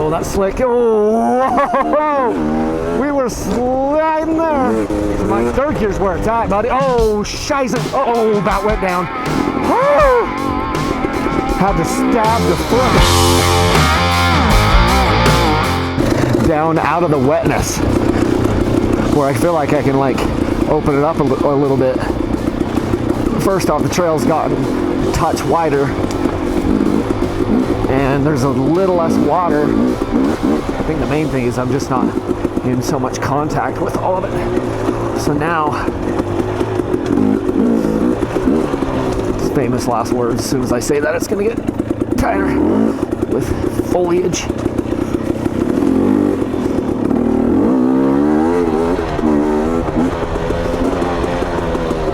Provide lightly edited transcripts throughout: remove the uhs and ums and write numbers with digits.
Oh, that's slick. Oh, we were sliding there. My third gear's where it's at, buddy. Oh, shizen. Oh, that went down. Woo! Had to stab the foot down out of the wetness, where I feel like I can like open it up a little bit. First off, the trail's gotten a touch wider, and there's a little less water. I think the main thing is I'm just not in so much contact with all of it. So now, it's famous last words. As soon as I say that, it's gonna get tighter with foliage.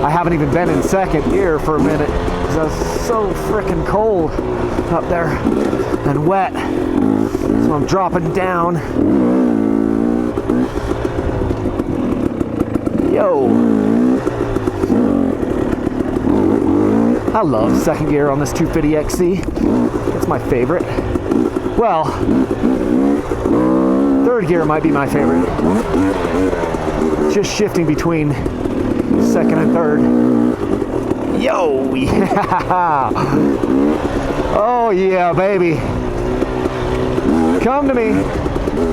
I haven't even been in second gear for a minute because I was so freaking cold up there and wet. So I'm dropping down. Yo. I love second gear on this 250 XC. It's my favorite. Well, third gear might be my favorite. Just shifting between second and third. Yo, yeah. Oh yeah, baby. Come to me.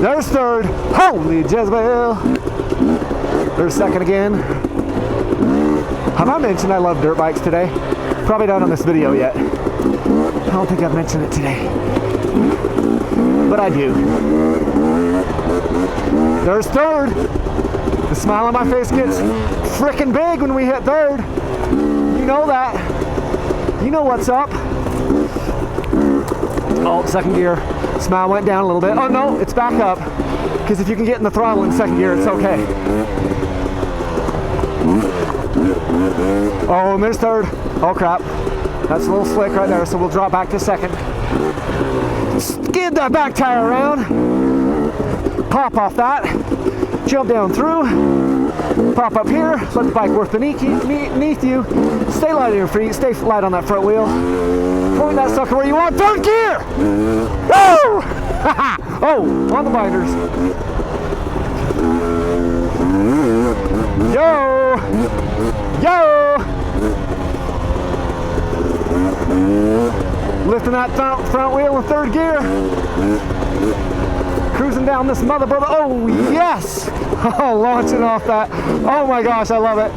There's third. Holy Jezebel. There's second again. Have I mentioned I love dirt bikes today? Probably not on this video yet. I don't think I've mentioned it today. But I do. There's third. The smile on my face gets frickin' big when we hit third. You know that. You know what's up. Oh, second gear. Smile went down a little bit. Oh no, it's back up. Because if you can get in the throttle in second gear, it's okay. Oh, and there's third. Oh crap. That's a little slick right there, so we'll drop back to second. Skid that back tire around. Pop off that. Jump down through, pop up here, let the bike work beneath you, stay light on your feet, stay light on that front wheel, point that sucker where you want, third gear! Woo! Oh, on the binders. Yo! Yo! Lifting that front wheel in third gear. Cruising down this mother brother. Oh yes! Oh, launching off that. Oh my gosh, I love it.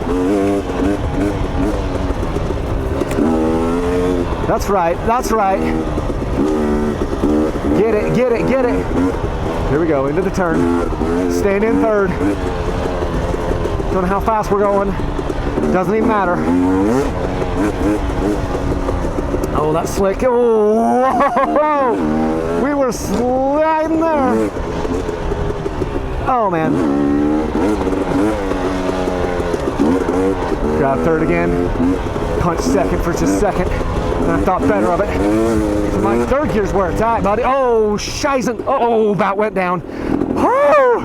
That's right, that's right. Get it, get it, get it. Here we go, into the turn. Staying in third. Don't know how fast we're going. Doesn't even matter. Oh, that's slick. Oh, we were sliding there. Oh, man. Grab third again. Punch second for just a second. And I thought better of it. My third gear's where it's at, buddy. Oh, shizen. Oh, that went down. Oh!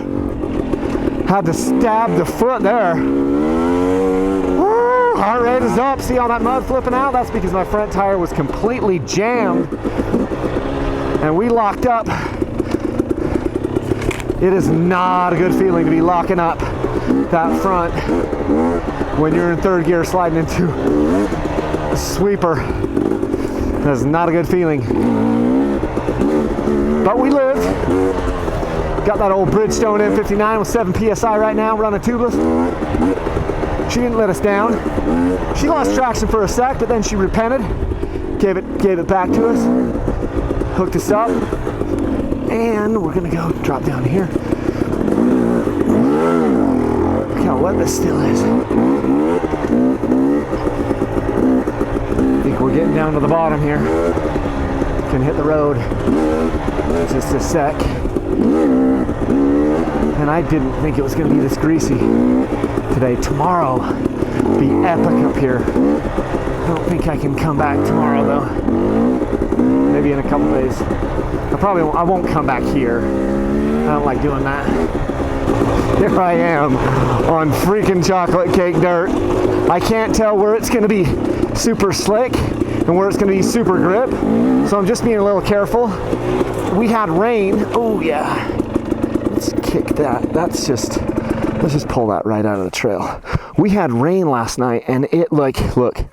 Had to stab the foot there. Heart rate is up. See all that mud flipping out? That's because my front tire was completely jammed and we locked up. It is not a good feeling to be locking up that front when you're in third gear sliding into a sweeper. That's not a good feeling. But we lived. Got that old Bridgestone M59 with 7 PSI right now, running tubeless. She didn't let us down. She lost traction for a sec, but then she repented, gave it back to us, hooked us up, and we're gonna go drop down here. Look how wet this still is. I think we're getting down to the bottom here. Can hit the road. Just a sec. And I didn't think it was gonna be this greasy today. Tomorrow be epic up here. I don't think I can come back tomorrow though. Maybe in a couple days. I won't come back here. I don't like doing that. Here I am on freaking chocolate cake dirt. I can't tell where it's gonna be super slick, and and where it's going to be super grip. So I'm just being a little careful. We had rain. Oh yeah. Let's kick that. Let's just pull that right out of the trail. We had rain last night, and it like, look,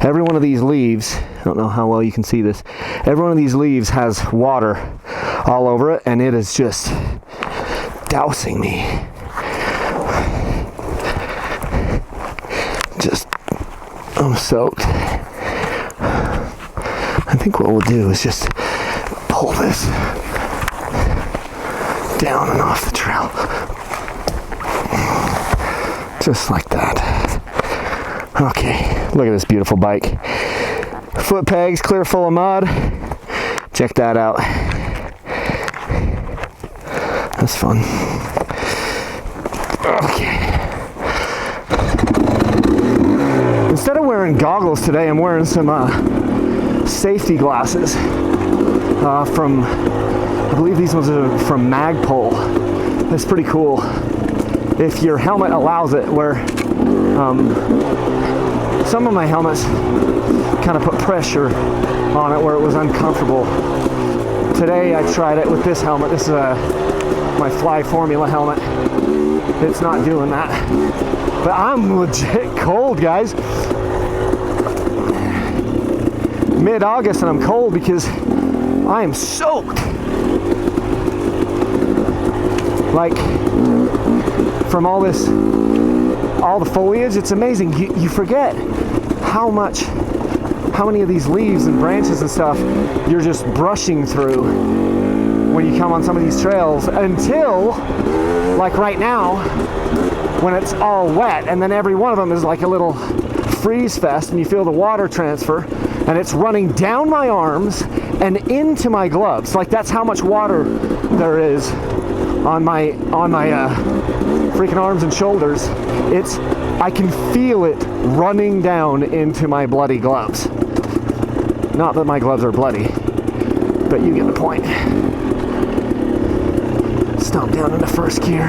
every one of these leaves, I don't know how well you can see this, every one of these leaves has water all over it, and it is just dousing me. Just, I'm soaked. I think what we'll do is just pull this down and off the trail. Just like that. Okay, look at this beautiful bike. Foot pegs, clear full of mud. Check that out. That's fun. Okay. Instead of wearing goggles today, I'm wearing some safety glasses from, I believe these ones are from Magpul. That's pretty cool. If your helmet allows it, where some of my helmets kind of put pressure on it where it was uncomfortable. Today I tried it with this helmet. This is my Fly Formula helmet. It's not doing that. But I'm legit cold, guys. Mid-August and I'm cold because I am soaked. Like, from all the foliage, it's amazing. You forget how many of these leaves and branches and stuff you're just brushing through when you come on some of these trails, until, like right now, when it's all wet, and then every one of them is like a little freeze fest, and you feel the water transfer, and it's running down my arms and into my gloves. Like, that's how much water there is on my freaking arms and shoulders. I can feel it running down into my bloody gloves. Not that my gloves are bloody, but you get the point. Stomp down into first gear.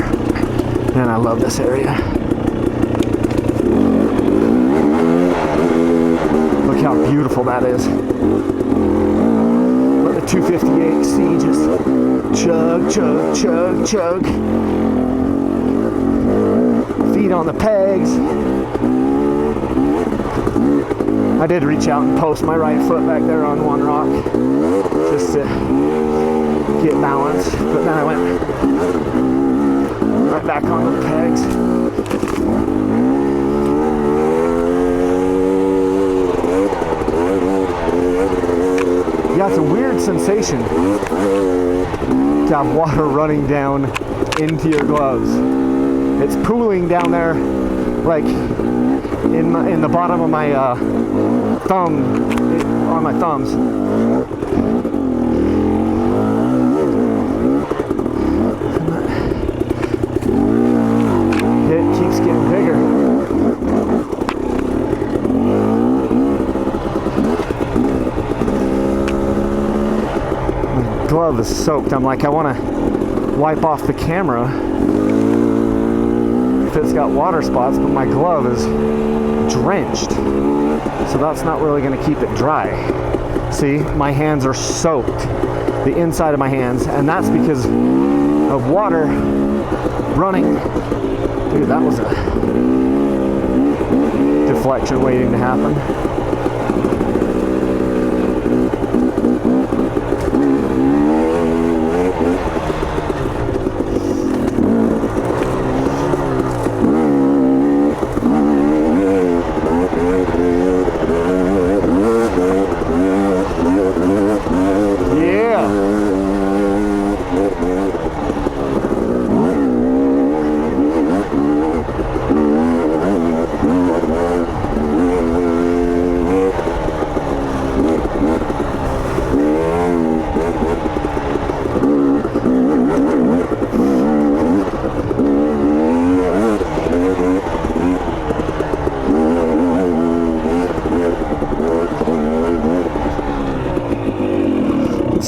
Man, I love this area. Look how beautiful that is. Let the 258C just chug, chug, chug, chug. Feet on the pegs. I did reach out and post my right foot back there on one rock just to get balanced, but then I went right back on the pegs. Yeah, it's a weird sensation to have water running down into your gloves. It's pooling down there, like in the bottom of my thumb, on my thumbs. It keeps getting bigger. My glove is soaked. I'm like, I want to wipe off the camera if it's got water spots, but my glove is drenched, so that's not really going to keep it dry. See, my hands are soaked, the inside of my hands, and that's because of water running. Dude, that was a deflection waiting to happen.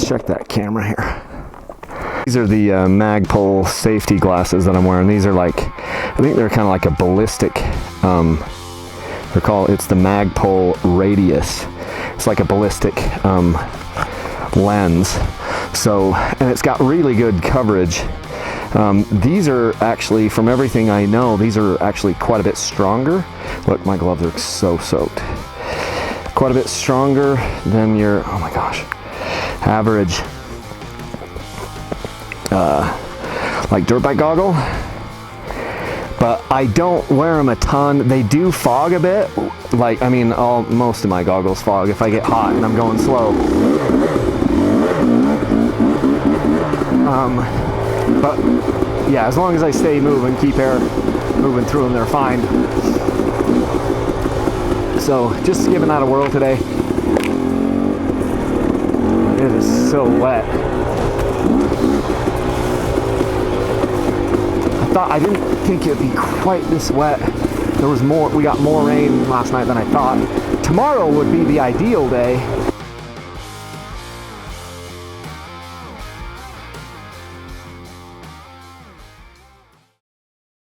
Check that camera here. These are the Magpul safety glasses that I'm wearing. These are like, I think they're kind of like a ballistic, it's the Magpul Radius. It's like a ballistic lens. So, and it's got really good coverage. These are actually, from everything I know, these are actually quite a bit stronger. Look, my gloves are so soaked. Quite a bit stronger than your, oh my gosh, average like dirt bike goggle. But I don't wear them a ton. They do fog a bit. Like, I mean, most of my goggles fog if I get hot and I'm going slow. But yeah, as long as I stay moving, keep air moving through them, they're fine. So just giving that a whirl today. It is so wet. I didn't think it'd be quite this wet. There was more, we got more rain last night than I thought. Tomorrow would be the ideal day,